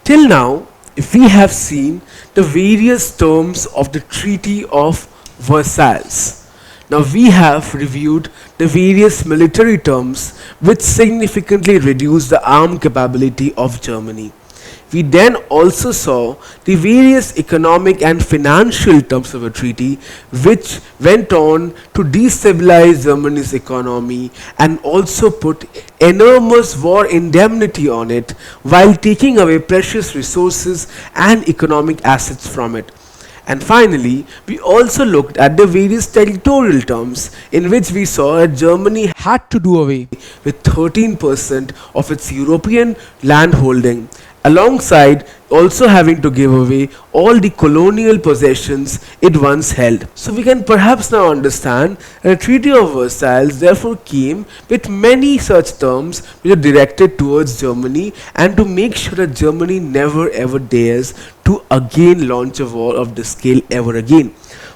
Till now, we have seen the various terms of the Treaty of Versailles. Now we have reviewed the various military terms which significantly reduced the armed capability of Germany. We then also saw the various economic and financial terms of a treaty which went on to destabilize Germany's economy and also put enormous war indemnity on it while taking away precious resources and economic assets from it. And finally, we also looked at the various territorial terms in which we saw that Germany had to do away with 13% of its European land holding, alongside also having to give away all the colonial possessions it once held. So we can perhaps now understand that the Treaty of Versailles therefore came with many such terms which are directed towards Germany and to make sure that Germany never ever dares to again launch a war of this scale ever again.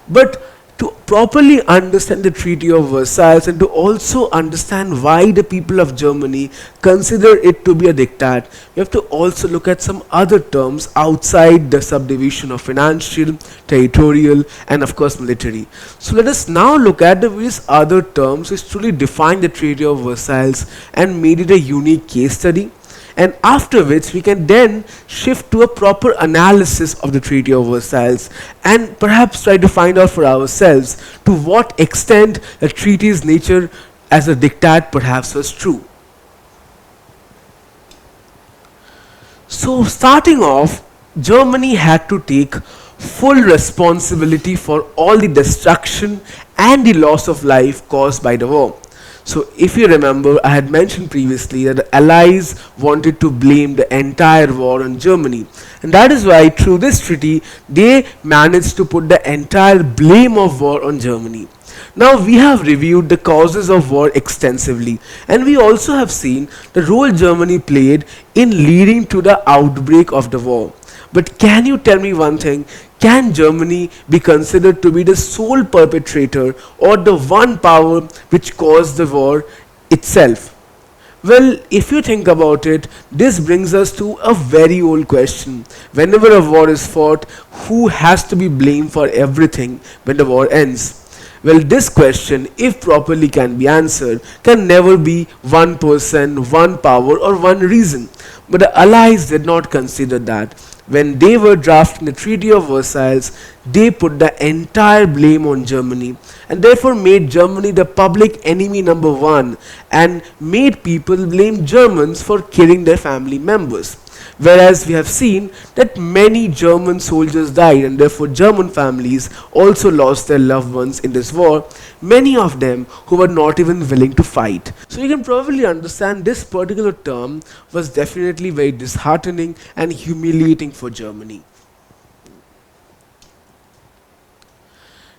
But to properly understand the Treaty of Versailles and to also understand why the people of Germany consider it to be a diktat, we have to also look at some other terms outside the subdivision of financial, territorial, and of course military. So let us now look at the various other terms which truly define the Treaty of Versailles and made it a unique case study, and after which we can then shift to a proper analysis of the Treaty of Versailles and perhaps try to find out for ourselves to what extent the treaty's nature as a diktat perhaps was true. So starting off, Germany had to take full responsibility for all the destruction and the loss of life caused by the war. So if you remember, I had mentioned previously that the Allies wanted to blame the entire war on Germany. And that is why through this treaty, they managed to put the entire blame of war on Germany. Now we have reviewed the causes of war extensively, and we also have seen the role Germany played in leading to the outbreak of the war. But can you tell me one thing? Can Germany be considered to be the sole perpetrator or the one power which caused the war itself? Well, if you think about it, this brings us to a very old question. Whenever a war is fought, who has to be blamed for everything when the war ends? Well, this question, if properly can be answered, can never be one person, one power, or one reason. But the Allies did not consider that. When they were drafting the Treaty of Versailles, they put the entire blame on Germany and therefore made Germany the public enemy number one and made people blame Germans for killing their family members. Whereas we have seen that many German soldiers died and therefore German families also lost their loved ones in this war, many of them who were not even willing to fight. So you can probably understand this particular term was definitely very disheartening and humiliating for Germany.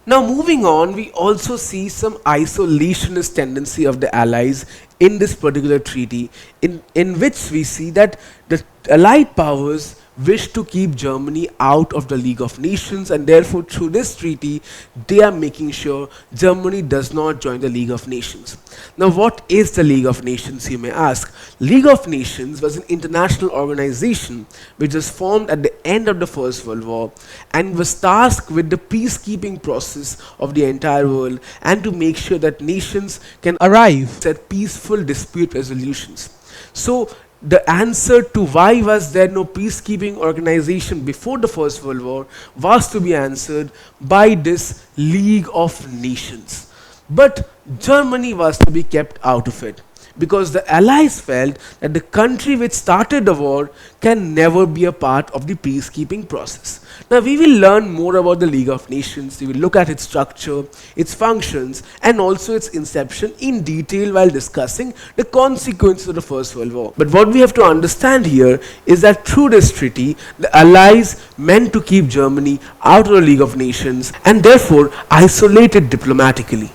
Now moving on, we also see some isolationist tendency of the Allies in this particular treaty, in which we see that the Allied powers wish to keep Germany out of the League of Nations, and therefore through this treaty they are making sure Germany does not join the League of Nations. Now what is the League of Nations, you may ask? League of Nations was an international organization which was formed at the end of the First World War and was tasked with the peacekeeping process of the entire world and to make sure that nations can arrive at peaceful dispute resolutions. So the answer to why was there no peacekeeping organization before the First World War was to be answered by this League of Nations. But Germany was to be kept out of it, because the Allies felt that the country which started the war can never be a part of the peacekeeping process. Now we will learn more about the League of Nations, we will look at its structure, its functions, and also its inception in detail while discussing the consequences of the First World War. But what we have to understand here is that through this treaty, the Allies meant to keep Germany out of the League of Nations and therefore isolate it diplomatically.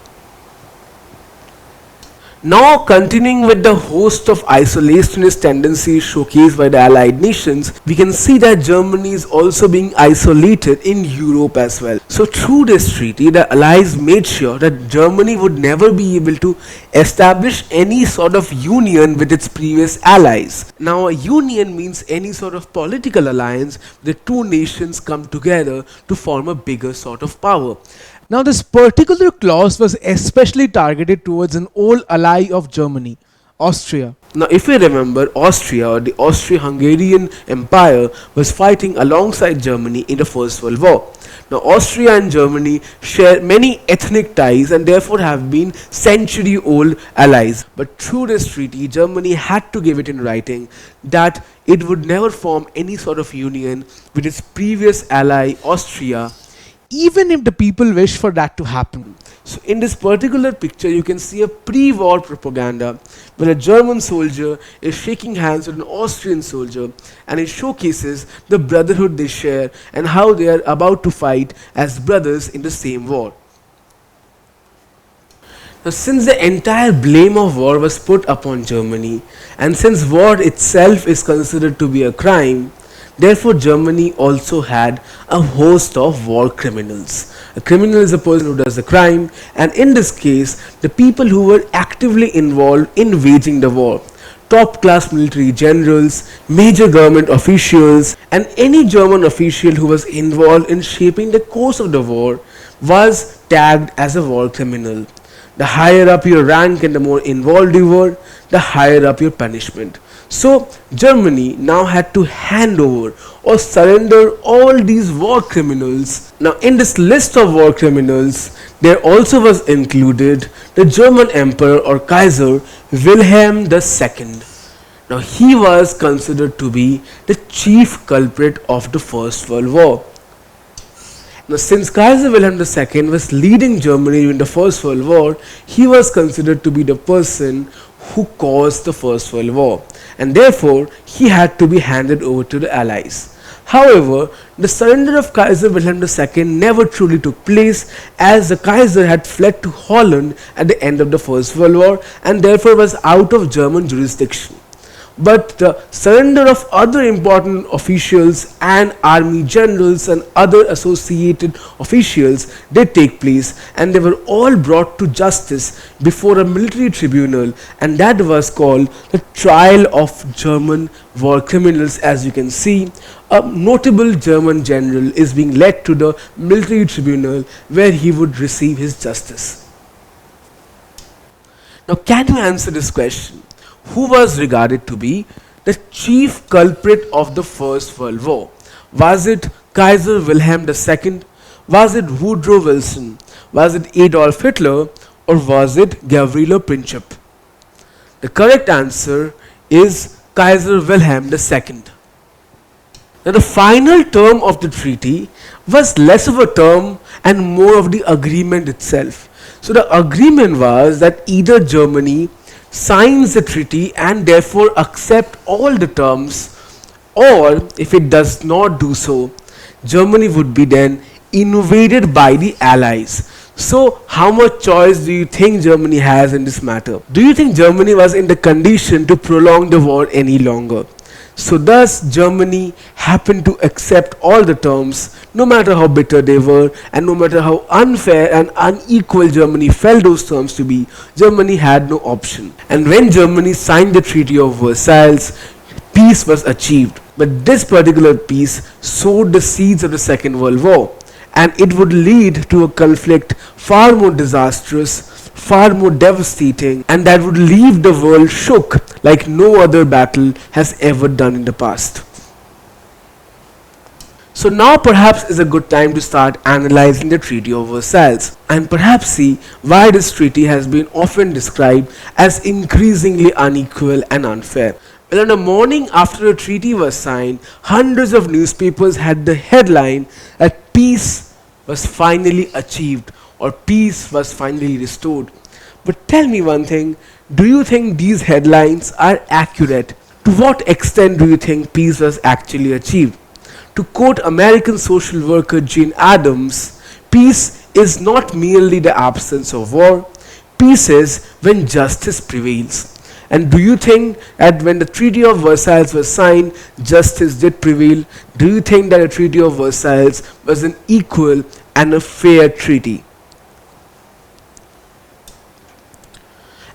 Now, continuing with the host of isolationist tendencies showcased by the Allied nations, we can see that Germany is also being isolated in Europe as well. So, through this treaty, the Allies made sure that Germany would never be able to establish any sort of union with its previous allies. Now, a union means any sort of political alliance where the two nations come together to form a bigger sort of power. Now, this particular clause was especially targeted towards an old ally of Germany, Austria. Now, if you remember, Austria or the Austro-Hungarian Empire was fighting alongside Germany in the First World War. Now, Austria and Germany share many ethnic ties and therefore have been century-old allies. But through this treaty, Germany had to give it in writing that it would never form any sort of union with its previous ally, Austria, Even if the people wish for that to happen. so in this particular picture, you can see a pre-war propaganda where a German soldier is shaking hands with an Austrian soldier, and it showcases the brotherhood they share and how they are about to fight as brothers in the same war. Now, since the entire blame of war was put upon Germany, and since war itself is considered to be a crime, therefore, Germany also had a host of war criminals. A criminal is a person who does a crime, and in this case, the people who were actively involved in waging the war. Top class military generals, major government officials, and any German official who was involved in shaping the course of the war was tagged as a war criminal. The higher up your rank and the more involved you were, the higher up your punishment. So, Germany now had to hand over or surrender all these war criminals. Now, in this list of war criminals, there also was included the German Emperor or Kaiser Wilhelm II. Now, he was considered to be the chief culprit of the First World War. Now, since Kaiser Wilhelm II was leading Germany during the First World War, he was considered to be the person who caused the First World War, and therefore he had to be handed over to the Allies. However, the surrender of Kaiser Wilhelm II never truly took place, as the Kaiser had fled to Holland at the end of the First World War and therefore was out of German jurisdiction. But the surrender of other important officials and army generals and other associated officials did take place, and they were all brought to justice before a military tribunal, and that was called the trial of German war criminals. As you can see, a notable German general is being led to the military tribunal where he would receive his justice. Now, can you answer this question? Who was regarded to be the chief culprit of the First World War? Was it Kaiser Wilhelm II? Was it Woodrow Wilson? Was it Adolf Hitler? Or was it Gavrilo Princip? The correct answer is Kaiser Wilhelm II. Now, the final term of the treaty was less of a term and more of the agreement itself. So, the agreement was that either Germany signs the treaty and therefore accept all the terms, or if it does not do so, Germany would be then invaded by the Allies. So, how much choice do you think Germany has in this matter? Do you think Germany was in the condition to prolong the war any longer? So thus Germany happened to accept all the terms, no matter how bitter they were and no matter how unfair and unequal Germany felt those terms to be. Germany had no option. And when Germany signed the Treaty of Versailles, peace was achieved. But this particular peace sowed the seeds of the Second World War, and it would lead to a conflict far more disastrous, far more devastating, and that would leave the world shook like no other battle has ever done in the past. So now perhaps is a good time to start analyzing the Treaty of Versailles and perhaps see why this treaty has been often described as increasingly unequal and unfair. Well, on the morning after the treaty was signed, hundreds of newspapers had the headline that peace was finally achieved or peace was finally restored. But tell me one thing, do you think these headlines are accurate? To what extent do you think peace was actually achieved? To quote American social worker Jane Addams, peace is not merely the absence of war. peace is when justice prevails. And do you think that when the Treaty of Versailles was signed, justice did prevail? Do you think that the Treaty of Versailles was an equal and a fair treaty?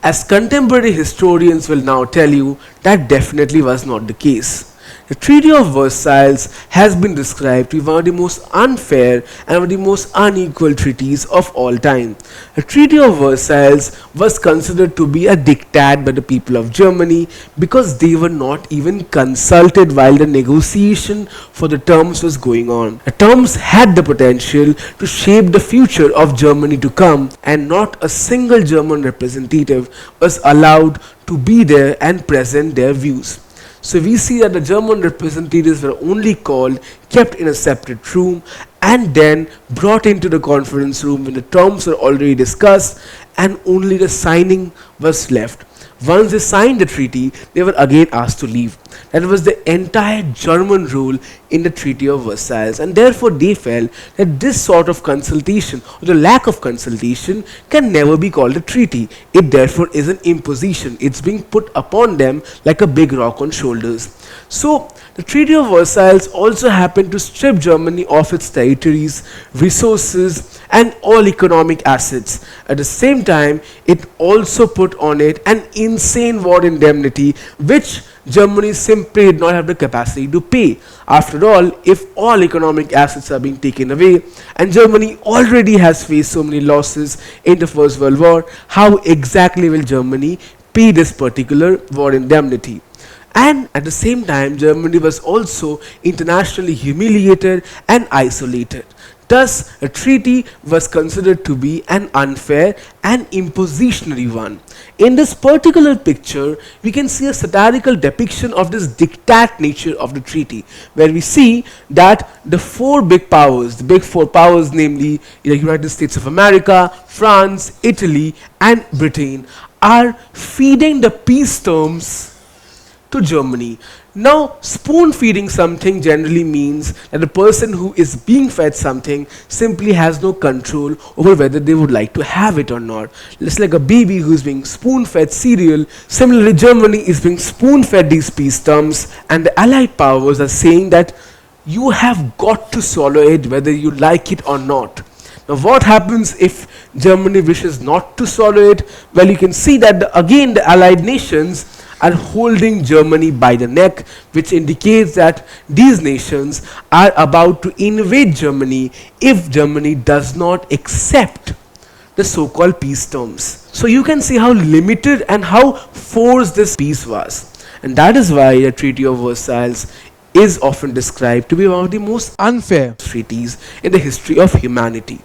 As contemporary historians will now tell you, that definitely was not the case. The Treaty of Versailles has been described to be one of the most unfair and one of the most unequal treaties of all time. The Treaty of Versailles was considered to be a diktat by the people of Germany because they were not even consulted while the negotiation for the terms was going on. The terms had the potential to shape the future of Germany to come, and not a single German representative was allowed to be there and present their views. So we see that the German representatives were only called, kept in a separate room, and then brought into the conference room when the terms were already discussed and only the signing was left. Once they signed the treaty, they were again asked to leave. That was the entire German role in the Treaty of Versailles, and therefore they felt that this sort of consultation or the lack of consultation can never be called a treaty. It therefore is an imposition. It's being put upon them like a big rock on shoulders. So the Treaty of Versailles also happened to strip Germany of its territories, resources, and all economic assets. At the same time, it also put on it an insane war indemnity, which Germany simply did not have the capacity to pay. After all, if all economic assets are being taken away, and Germany already has faced so many losses in the First World War, how exactly will Germany pay this particular war indemnity? And at the same time, Germany was also internationally humiliated and isolated. Thus, a treaty was considered to be an unfair and impositionary one. In this particular picture, we can see a satirical depiction of this diktat nature of the treaty, where we see that the four big powers, the big four powers, namely the United States of America, France, Italy, and Britain, are feeding the peace terms to Germany. Now, spoon feeding something generally means that the person who is being fed something simply has no control over whether they would like to have it or not. It's like a baby who is being spoon fed cereal. Similarly, Germany is being spoon fed these peace terms, and the Allied powers are saying that you have got to swallow it whether you like it or not. Now, what happens if Germany wishes not to swallow it? Well, you can see that again the Allied nations are holding Germany by the neck, which indicates that these nations are about to invade Germany if Germany does not accept the so-called peace terms. So you can see how limited and how forced this peace was. And that is why the Treaty of Versailles is often described to be one of the most Unfair. treaties in the history of humanity.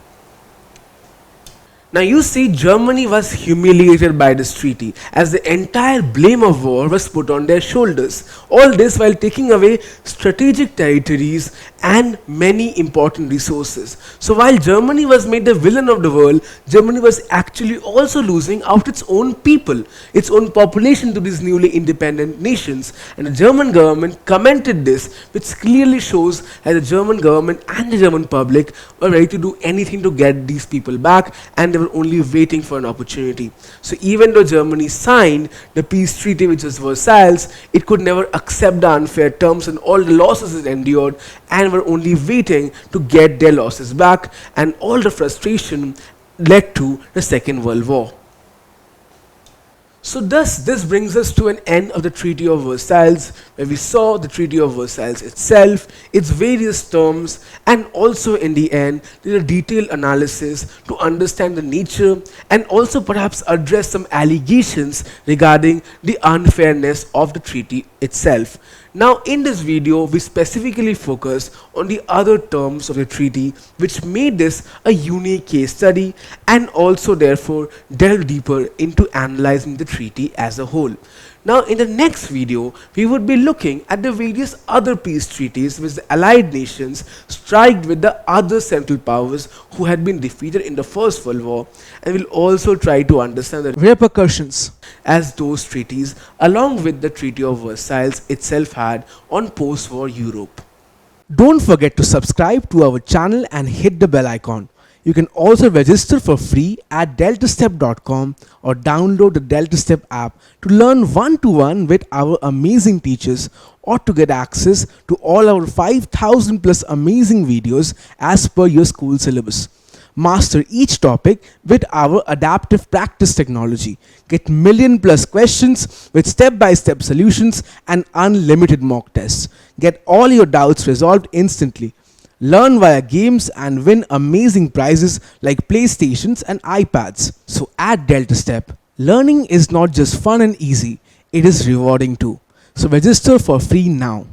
Now you see, Germany was humiliated by this treaty as the entire blame of war was put on their shoulders. All this while taking away strategic territories and many important resources. So while Germany was made the villain of the world, Germany was actually also losing out its own people, its own population to these newly independent nations. And the German government commented this, which clearly shows that the German government and the German public were ready to do anything to get these people back, and they were only waiting for an opportunity. So even though Germany signed the peace treaty, which was Versailles, it could never accept the unfair terms and all the losses it endured, and were only waiting to get their losses back, and all the frustration led to the Second World War. So thus this brings us to an end of the Treaty of Versailles, where we saw the Treaty of Versailles itself, its various terms, and also in the end did a detailed analysis to understand the nature and also perhaps address some allegations regarding the unfairness of the treaty itself. Now in this video we specifically focus on the other terms of the treaty, which made this a unique case study, and also therefore delve deeper into analyzing the treaty as a whole. Now in the next video we would be looking at the various other peace treaties which the Allied nations struck with the other Central Powers who had been defeated in the First World War, and will also try to understand the Repercussions. as those treaties along with the Treaty of Versailles itself had on post-war Europe. Don't forget to subscribe to our channel and hit the bell icon. You can also register for free at deltastep.com or download the DeltaStep app to learn one-to-one with our amazing teachers or to get access to all our 5000 plus amazing videos as per your school syllabus. Master each topic with our adaptive practice technology. Get million plus questions with step-by-step solutions and unlimited mock tests. Get all your doubts resolved instantly. Learn via games and win amazing prizes like PlayStations and iPads. So at DeltaStep, learning is not just fun and easy, it is rewarding too. So register for free now.